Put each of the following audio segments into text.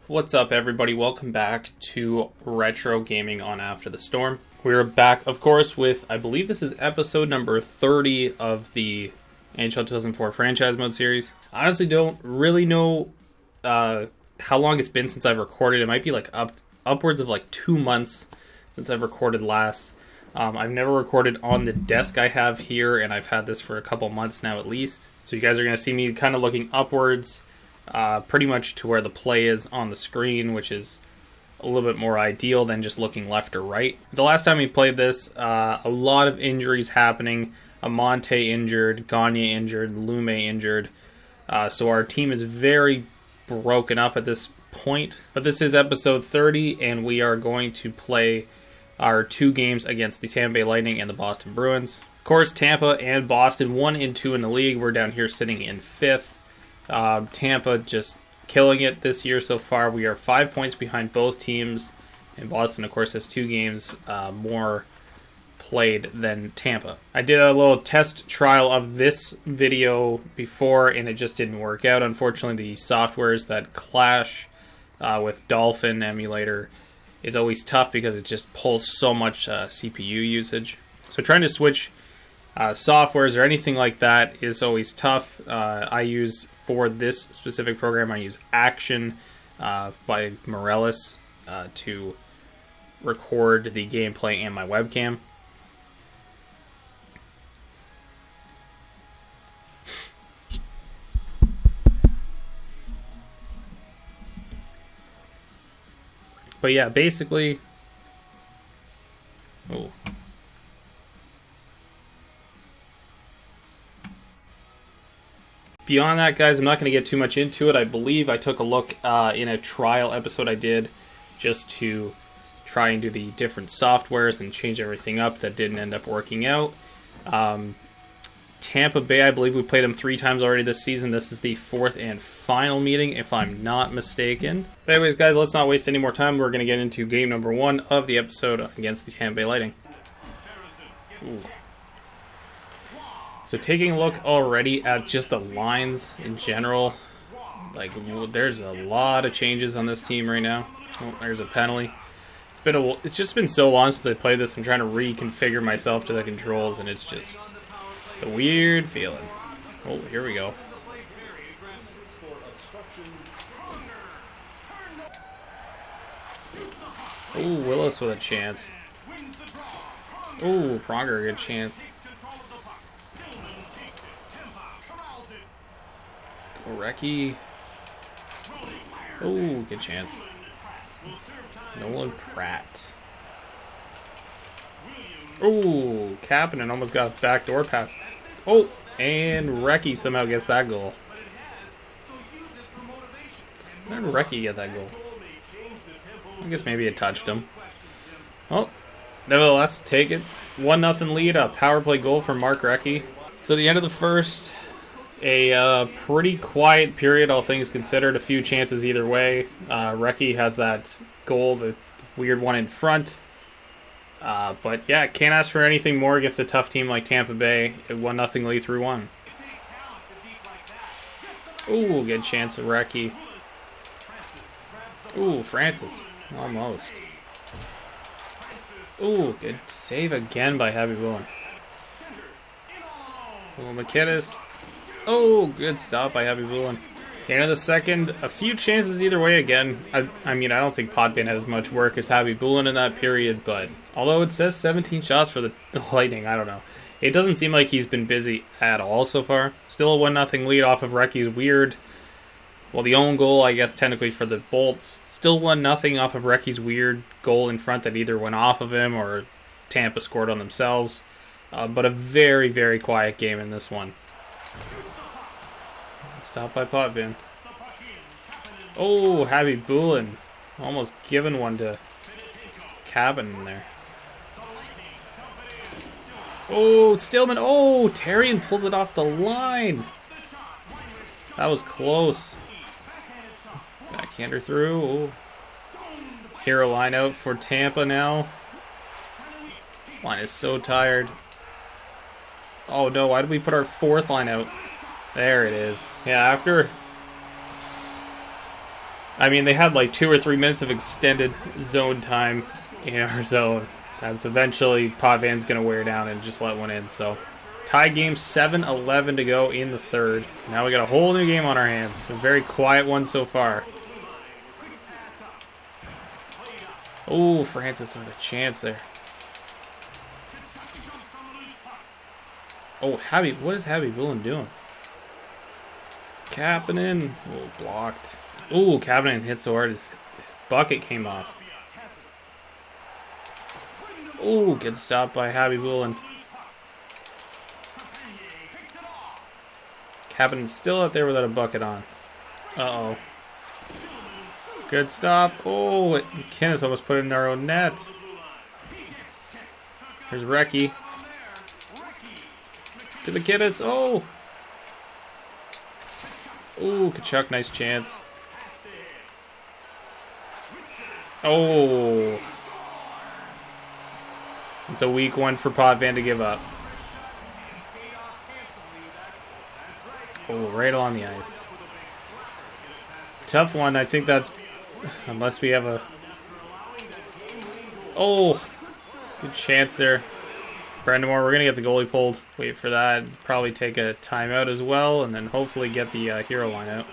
What's up, everybody? Welcome back to Retro Gaming on After the Storm. We're back, of course, with, I believe this is episode number 30 of the NHL 2004 franchise mode series. I honestly don't really know how long it's been since I've recorded. It might be like upwards of like 2 months since I've recorded last. I've never recorded on the desk I have here, and I've had this for a couple months now at least. So you guys are going to see me kind of looking upwards, pretty much to where the play is on the screen, which is a little bit more ideal than just looking left or right. The last time we played this, a lot of injuries happening. Amante injured, Gagne injured, Lume injured. So our team is very broken up at this point. But this is episode 30, and we are going to play our 2 games against the Tampa Bay Lightning and the Boston Bruins. Of course, Tampa and Boston 1 and 2 in the league. We're down here sitting in 5th. Tampa just killing it this year so far. We are 5 points behind both teams, and Boston, of course, has 2 games more played than Tampa. I did a little test trial of this video before, and it just didn't work out. Unfortunately, the softwares that clash with Dolphin emulator is always tough because it just pulls so much CPU usage. So trying to switch softwares or anything like that is always tough. I use, for this specific program, I use Action by Morellis to record the gameplay and my webcam. But yeah, basically... Oh. Beyond that, guys, I'm not going to get too much into it. I believe I took a look in a trial episode I did just to try and do the different softwares and change everything up. That didn't end up working out. Tampa Bay, I believe we played them 3 times already this season. This is the 4th and final meeting, if I'm not mistaken. But anyways, guys, let's not waste any more time. We're going to get into game number 1 of the episode against the Tampa Bay Lightning. Ooh. So taking a look already at just the lines in general, like, there's a lot of changes on this team right now. Oh, there's a penalty. It's just been so long since I played this. I'm trying to reconfigure myself to the controls, and it's a weird feeling. Oh, here we go. Oh, Willis with a chance. Oh, Pronger, good chance. Gorecki. Oh, good chance. Nolan Pratt. Oh, Kapanen almost got a backdoor pass. Oh, and Recchi somehow gets that goal. How did Recchi get that goal? I guess maybe it touched him. Oh, nevertheless, take it. 1-0 lead, a power play goal from Mark Recchi. So the end of the first, a pretty quiet period, all things considered. A few chances either way. Recchi has that goal, the weird one in front. But yeah, can't ask for anything more against a tough team like Tampa Bay. A 1-0 lead through 1. Ooh, good chance of Recchi. Ooh, Francis. Almost. Ooh, good save again by Happy Bullen. Ooh, McKinnis. Oh, good stop by Happy Bullen. End of the second, a few chances either way again. I mean, I don't think Potvin had as much work as Happy Bullen in that period, but although it says 17 shots for the Lightning, I don't know. It doesn't seem like he's been busy at all so far. Still a 1-0 lead off of Recchi's weird, well, the own goal, I guess, technically for the Bolts. Still 1-0 off of Recchi's weird goal in front that either went off of him or Tampa scored on themselves. But a very, very quiet game in this one. Stopped by Potvin. Oh, Happy Bullen. Almost giving one to Kapanen there. Oh, Stillman. Oh, Terrian pulls it off the line. That was close. Backhander through. Oh. Hero line out for Tampa now. This line is so tired. Oh no, why did we put our fourth line out? There it is. Yeah, after I mean, they had like 2 or 3 minutes of extended zone time in our zone. That's eventually Podvan's going to wear down and just let one in. So, tie game, 7-11 to go in the third. Now we got a whole new game on our hands. A very quiet one so far. Oh, Francis with a chance there. Oh, what is Khabibulin doing? Kapanen. Oh, blocked. Oh, Kapanen hit so hard his bucket came off. Oh, good stop by Khabibulin. Kapanen's still out there without a bucket on. Uh-oh. Good stop. Oh, McKinnis almost put it in our own net. Here's Recchi. To McKinnis. Oh. Oh, Kachuk, nice chance. Oh. It's a weak one for Podvan to give up. Oh, right on the ice. Tough one. I think that's... Unless we have a... Oh. Good chance there. Brandon Moore, we're going to get the goalie pulled. Wait for that. Probably take a timeout as well, and then hopefully get the hero line out.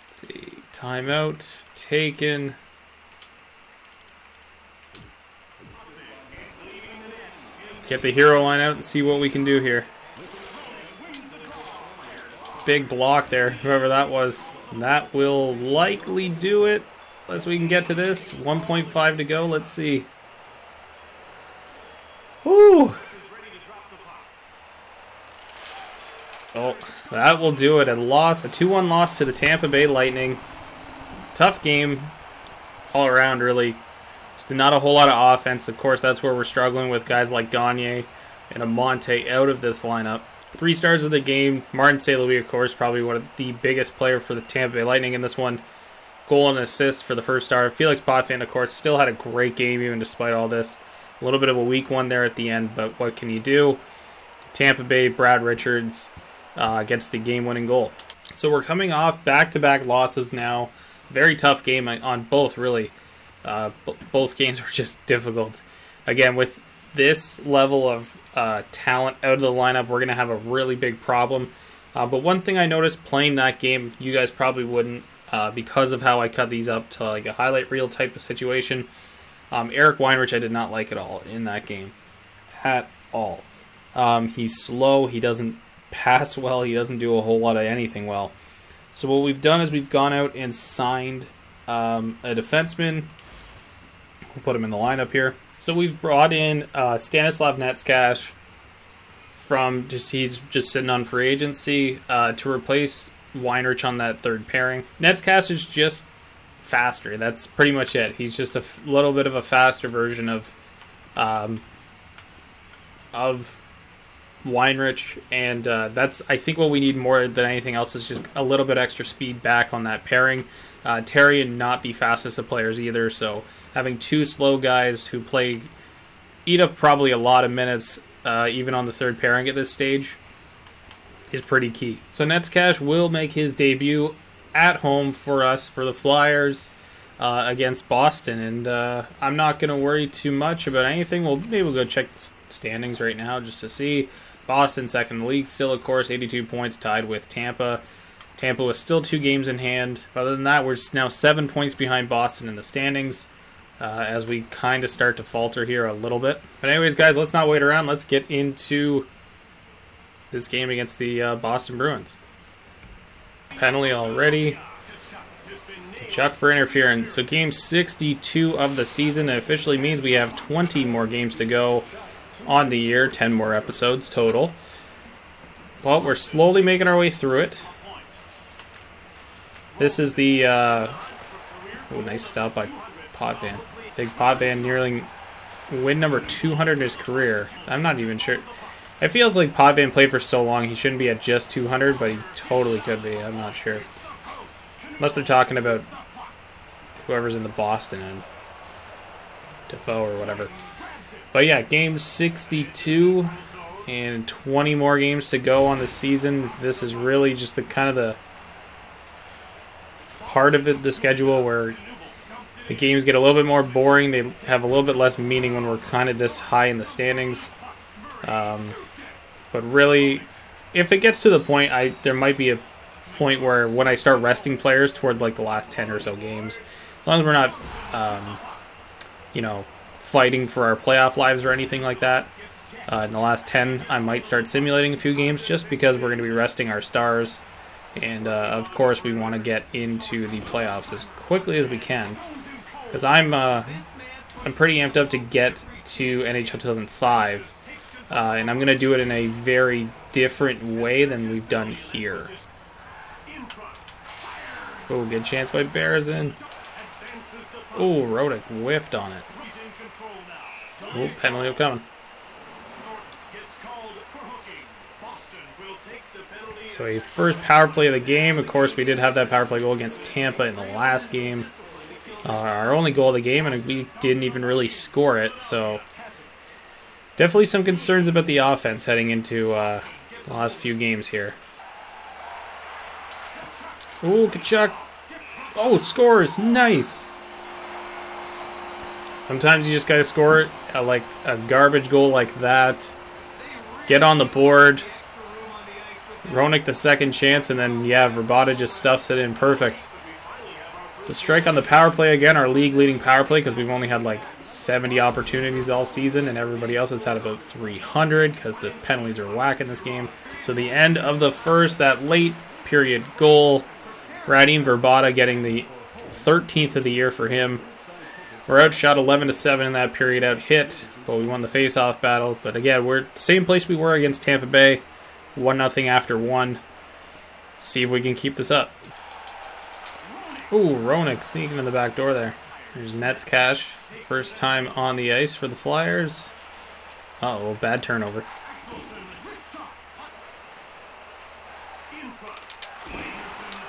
Let's see. Timeout taken. Get the hero line out and see what we can do here. Big block there, whoever that was. And that will likely do it. Unless we can get to this. 1.5 to go. Let's see. Woo! Oh, that will do it. A 2-1 loss to the Tampa Bay Lightning. Tough game all around, really. Just not a whole lot of offense. Of course, that's where we're struggling with guys like Gagne and Amonte out of this lineup. 3 stars of the game. Martin St. Louis, of course, probably one of the biggest player for the Tampa Bay Lightning in this one. Goal and assist for the first star. Felix Potvin, of course, still had a great game even despite all this. A little bit of a weak one there at the end, but what can you do? Tampa Bay, Brad Richards gets the game-winning goal. So we're coming off back-to-back losses now. Very tough game on both, really. Both games were just difficult. Again, with this level of talent out of the lineup, we're going to have a really big problem. But one thing I noticed playing that game, you guys probably wouldn't, because of how I cut these up to like a highlight reel type of situation. Eric Weinrich I did not like at all in that game. At all. He's slow. He doesn't pass well. He doesn't do a whole lot of anything well. So what we've done is we've gone out and signed a defenseman. We'll put him in the lineup here. So we've brought in Stanislav Netskash from he's just sitting on free agency to replace Weinrich on that third pairing. Netskash is just faster. That's pretty much it. He's just a little bit of a faster version of Weinrich, and that's I think what we need more than anything else is just a little bit extra speed back on that pairing. Terry and not the fastest of players either, so having 2 slow guys who eat up probably a lot of minutes even on the third pairing at this stage is pretty key. So Netskash will make his debut at home for us, for the Flyers, against Boston. And I'm not going to worry too much about anything. Maybe we'll go check the standings right now just to see. Boston second in the league, still, of course, 82 points, tied with Tampa. Tampa was still 2 games in hand. Other than that, we're now 7 points behind Boston in the standings as we kind of start to falter here a little bit. But anyways, guys, let's not wait around. Let's get into this game against the Boston Bruins. Penalty already. Chuck for interference. So game 62 of the season. It officially means we have 20 more games to go on the year. 10 more episodes total. But we're slowly making our way through it. This is the... nice stop by Potvin. I think Potvin nearly win number 200 in his career. I'm not even sure. It feels like Potvin played for so long he shouldn't be at just 200, but he totally could be. I'm not sure. Unless they're talking about whoever's in the Boston and Defoe or whatever. But yeah, game 62 and 20 more games to go on the season. This is really just the kind of part of the schedule where the games get a little bit more boring. They have a little bit less meaning when we're kind of this high in the standings. But really, if it gets to the point, there might be a point where when I start resting players toward like the last 10 or so games, as long as we're not, fighting for our playoff lives or anything like that. In the last 10, I might start simulating a few games just because we're going to be resting our stars. And, of course, we want to get into the playoffs as quickly as we can. Because I'm pretty amped up to get to NHL 2005. And I'm going to do it in a very different way than we've done here. Oh, good chance by Berezin. Oh, Rodick whiffed on it. Oh, penalty coming. So a first power play of the game. Of course, we did have that power play goal against Tampa in the last game. Our only goal of the game, and we didn't even really score it. So definitely some concerns about the offense heading into the last few games here. Oh, Kachuk. Oh, scores. Nice. Sometimes you just got to score like a garbage goal like that. Get on the board. Ronick the second chance, and then, yeah, Verbata just stuffs it in perfect. So strike on the power play again, our league-leading power play, because we've only had like 70 opportunities all season, and everybody else has had about 300 because the penalties are whack in this game. So the end of the first, that late period goal, Radim Verbata getting the 13th of the year for him. We're outshot 11-7 in that period, out hit, but we won the face-off battle. But again, we're same place we were against Tampa Bay. 1-0 after 1. See if we can keep this up. Ooh, Ronick sneaking in the back door there. There's Nets Cash. First time on the ice for the Flyers. Uh-oh, bad turnover.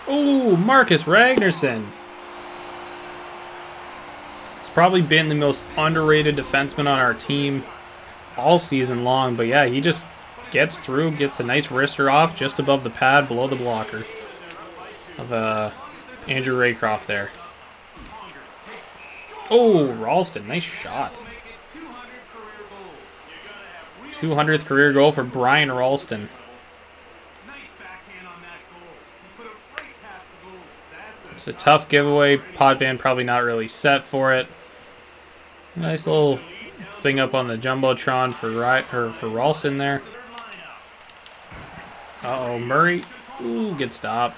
Ooh, Marcus Ragnarsson. He's probably been the most underrated defenseman on our team all season long. But yeah, he just gets through, gets a nice wrister off just above the pad, below the blocker of Andrew Raycroft there. Oh, Ralston, nice shot. 200th career goal for Brian Ralston. It's a tough giveaway. Potvin probably not really set for it. Nice little thing up on the Jumbotron for Ralston there. Uh-oh, Murray. Ooh, good stop.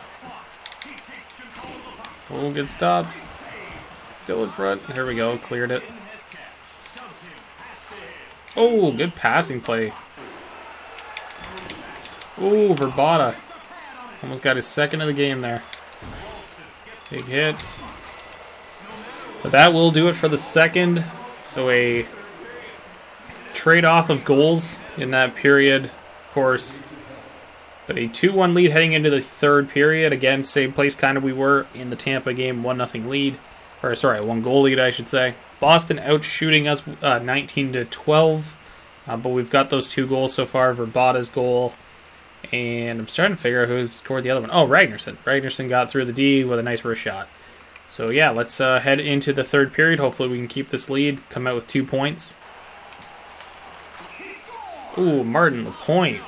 Oh, good stops. Still in front. Here we go, cleared it. Oh, good passing play. Ooh, Verbata. Almost got his second of the game there. Big hit. But that will do it for the second. So a trade-off of goals in that period, of course. But a 2-1 lead heading into the third period. Again, same place kind of we were in the Tampa game, 1-0 lead. Or sorry, 1-goal lead, I should say. Boston outshooting us 19-12. But we've got those 2 goals so far. Verbata's goal. And I'm trying to figure out who scored the other one. Oh, Ragnarsson. Ragnarsson got through the D with a nice wrist shot. So yeah, let's head into the third period. Hopefully we can keep this lead. Come out with 2 points. Ooh, Martin LaPointe.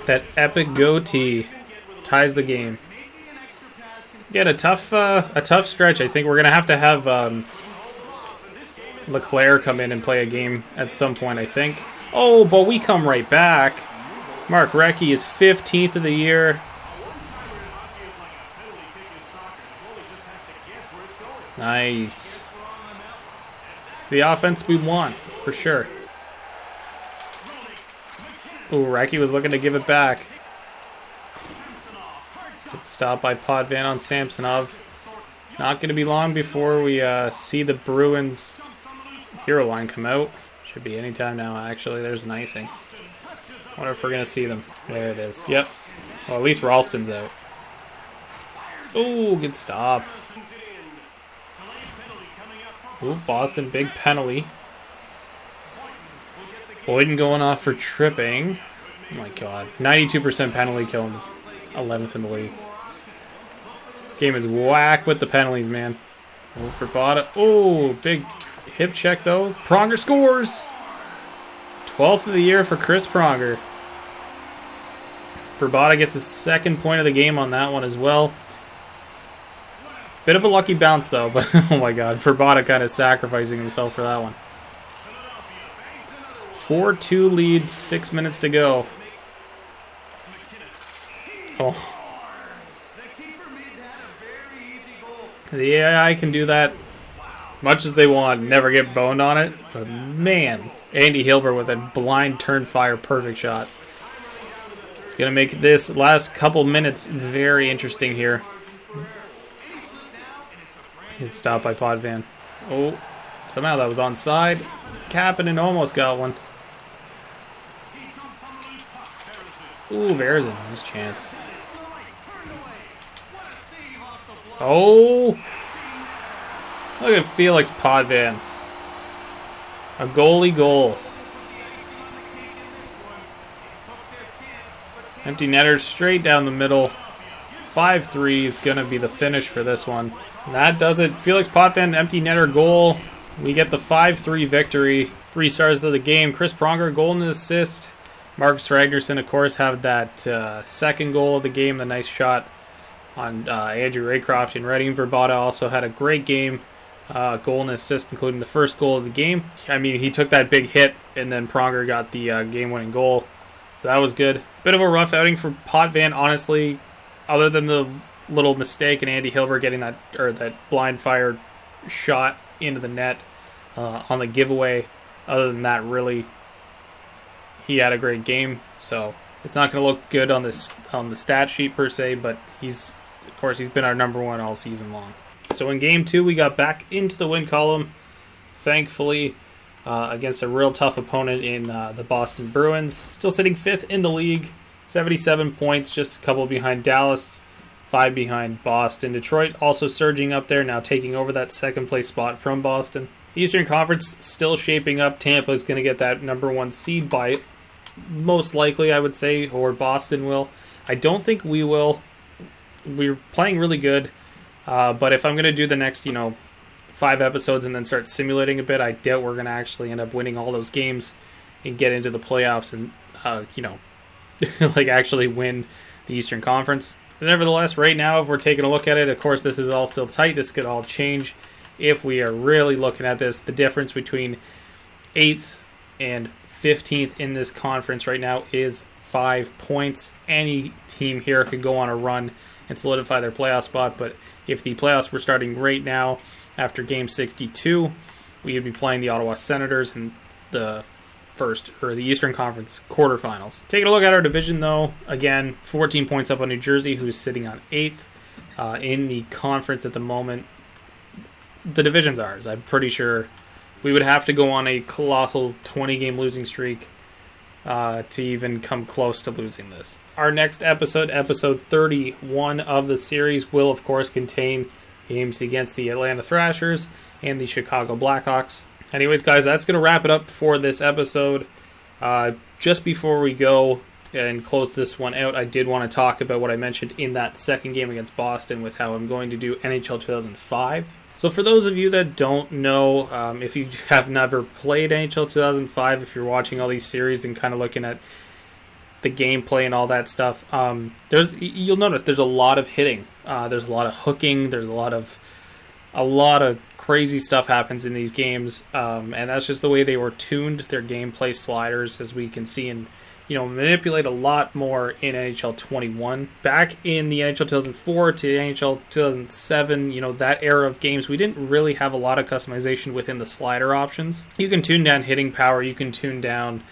That epic goatee ties the game. Again, a tough stretch. I think we're gonna have to have Leclerc come in and play a game at some point, I think. Oh, but we come right back. Mark Recchi is 15th of the year. Nice. It's the offense we want, for sure. Ooh, Recchi was looking to give it back. Good stop by Potvin on Samsonov. Not going to be long before we see the Bruins hero line come out. Should be any time now, actually. There's an icing. Wonder if we're going to see them. There it is. Yep. Well, at least Ralston's out. Ooh, good stop. Ooh, Boston, big penalty. Boyden going off for tripping. Oh my god. 92% penalty kill. 11th in the league. This game is whack with the penalties, man. Oh, for Bada. Oh, big hip check, though. Pronger scores! 12th of the year for Chris Pronger. Verbata gets his second point of the game on that one as well. Bit of a lucky bounce, though, but oh my god, Verbata kind of sacrificing himself for that one. 4-2 lead, 6 minutes to go. Oh. The AI can do that much as they want, never get boned on it, but man, Andy Hilbert with a blind turn fire perfect shot. It's going to make this last couple minutes very interesting here. Good stop by Potvin. Oh, somehow that was onside. Kapanen almost got one. Ooh, Bearson, nice chance. Oh! Look at Felix Potvin. A goalie goal. Empty netter straight down the middle. 5-3 is going to be the finish for this one. And that does it. Felix Potvin, empty netter goal. We get the 5-3 victory. 3 stars of the game. Chris Pronger, goal and assist. Marcus Ragnarsson, of course, had that second goal of the game. The nice shot on Andrew Raycroft in Reading. Verbata also had a great game. Goal and assist, including the first goal of the game. I mean, he took that big hit, and then Pronger got the game-winning goal. So that was good. Bit of a rough outing for Potvin, honestly. Other than the little mistake and Andy Hilbert getting that blind fire shot into the net on the giveaway. Other than that, really, he had a great game. So it's not going to look good on the stat sheet per se, but he's been our number one all season long. So in game 2, we got back into the win column, thankfully, against a real tough opponent in the Boston Bruins. Still sitting 5th in the league, 77 points, just a couple behind Dallas, 5 behind Boston. Detroit also surging up there, now taking over that second place spot from Boston. Eastern Conference still shaping up. Tampa is going to get that number 1 seed by most likely, I would say, or Boston will. I don't think we will. We're playing really good, but if I'm going to do the next, 5 episodes and then start simulating a bit, I doubt we're going to actually end up winning all those games and get into the playoffs and, actually win the Eastern Conference. But nevertheless, right now, if we're taking a look at it, of course, this is all still tight. This could all change if we are really looking at this. The difference between 8th and 15th in this conference right now is 5 points. Any team here could go on a run and solidify their playoff spot, but if the playoffs were starting right now after game 62, we would be playing the Ottawa Senators in the Eastern Conference quarterfinals. Taking a look at our division, though, again, 14 points up on New Jersey, who's sitting on 8th in the conference at the moment. The division's ours. I'm pretty sure we would have to go on a colossal 20-game losing streak to even come close to losing this. Our next episode 31 of the series, will, of course, contain games against the Atlanta Thrashers and the Chicago Blackhawks. Anyways, guys, that's going to wrap it up for this episode. Just before we go and close this one out, I did want to talk about what I mentioned in that second game against Boston with how I'm going to do NHL 2005. So for those of you that don't know, if you have never played NHL 2005, if you're watching all these series and kind of looking at the gameplay and all that stuff, you'll notice there's a lot of hitting. There's a lot of hooking. There's a lot of crazy stuff happens in these games, and that's just the way they were tuned. Their gameplay sliders, as we can see, and manipulate a lot more in NHL 21. Back in the NHL 2004 to NHL 2007, that era of games, we didn't really have a lot of customization within the slider options. You can tune down hitting power, you can tune down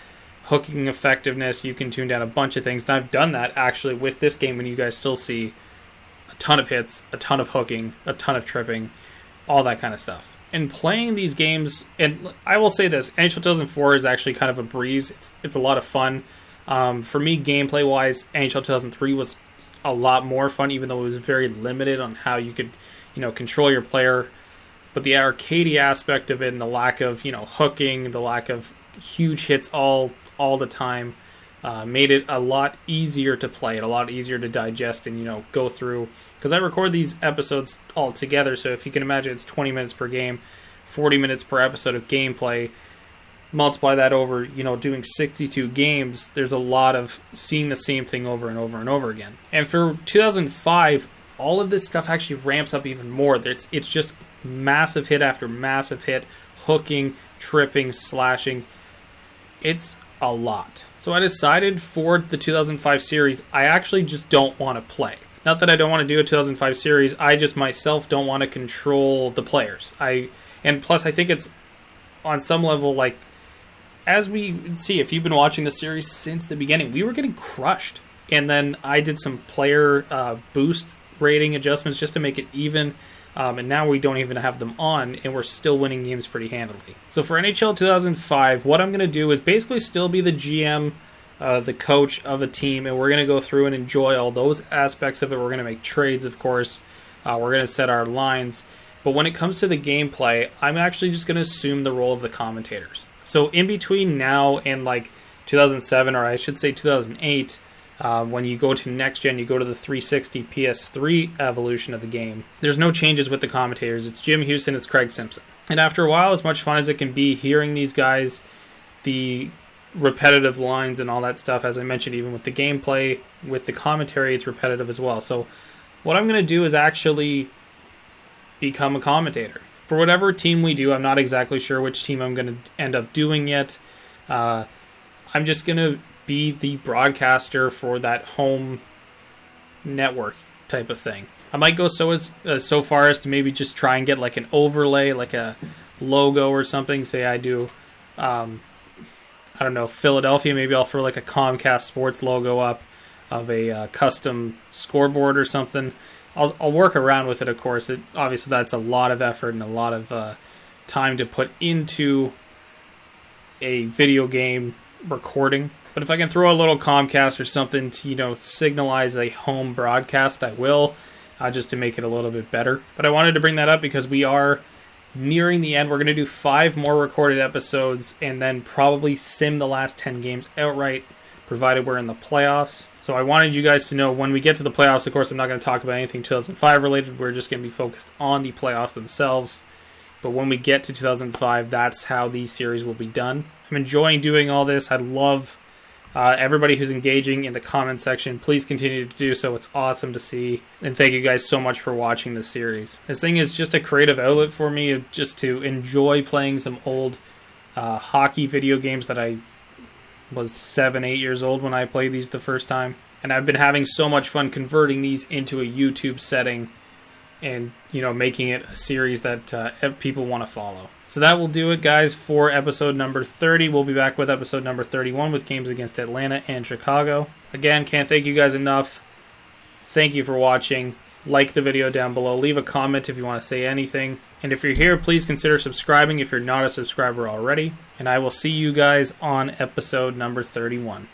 hooking effectiveness, you can tune down a bunch of things, and I've done that actually with this game, and you guys still see a ton of hits, a ton of hooking, a ton of tripping, all that kind of stuff. And playing these games, and I will say this, NHL 2004 is actually kind of a breeze. It's a lot of fun. For me, gameplay-wise, NHL 2003 was a lot more fun, even though it was very limited on how you could, control your player. But the arcadey aspect of it and the lack of, hooking, the lack of huge hits all the time, made it a lot easier to play, a lot easier to digest and, go through. Because I record these episodes all together, so if you can imagine it's 20 minutes per game, 40 minutes per episode of gameplay. Multiply that over, doing 62 games, there's a lot of seeing the same thing over and over and over again. And for 2005, all of this stuff actually ramps up even more. It's just massive hit after massive hit, hooking, tripping, slashing. It's a lot. So I decided for the 2005 series, I actually just don't want to play. Not that I don't want to do a 2005 series, I just myself don't want to control the players. And plus I think it's on some level, like, as we see, if you've been watching the series since the beginning, we were getting crushed. And then I did some player boost rating adjustments just to make it even. And now we don't even have them on, and we're still winning games pretty handily. So for NHL 2005, what I'm going to do is basically still be the GM, the coach of a team, and we're going to go through and enjoy all those aspects of it. We're going to make trades, of course. We're going to set our lines. But when it comes to the gameplay, I'm actually just going to assume the role of the commentators. So in between now and like 2007, or I should say 2008, when you go to next gen, you go to the 360 PS3 evolution of the game. There's no changes with the commentators. It's Jim Houston, it's Craig Simpson. And after a while, as much fun as it can be, hearing these guys, the repetitive lines and all that stuff, as I mentioned, even with the gameplay, with the commentary, it's repetitive as well. So what I'm going to do is actually become a commentator. For whatever team we do, I'm not exactly sure which team I'm going to end up doing yet. I'm just going to be the broadcaster for that home network type of thing. I might go so far as to maybe just try and get like an overlay, like a logo or something. Say I do, I don't know, Philadelphia. Maybe I'll throw like a Comcast Sports logo up of a custom scoreboard or something. I'll work around with it, of course. Obviously, that's a lot of effort and a lot of time to put into a video game recording. But if I can throw a little Comcast or something to, signalize a home broadcast, I will, just to make it a little bit better. But I wanted to bring that up because we are nearing the end. We're going to do 5 more recorded episodes and then probably sim the last 10 games outright, provided we're in the playoffs. So I wanted you guys to know when we get to the playoffs, of course, I'm not going to talk about anything 2005 related. We're just going to be focused on the playoffs themselves. But when we get to 2005, that's how these series will be done. I'm enjoying doing all this. I love everybody who's engaging in the comment section. Please continue to do so. It's awesome to see. And thank you guys so much for watching this series. This thing is just a creative outlet for me, just to enjoy playing some old hockey video games that I was 7-8 years old when I played these the first time, and I've been having so much fun converting these into a YouTube setting and making it a series that people want to follow. So that will do it, guys, for episode number 30. We'll be back with episode number 31 with games against Atlanta and Chicago. Again, can't thank you guys enough. Thank you for watching. Like the video down below. Leave a comment if you want to say anything. And if you're here, please consider subscribing if you're not a subscriber already. And I will see you guys on episode number 31.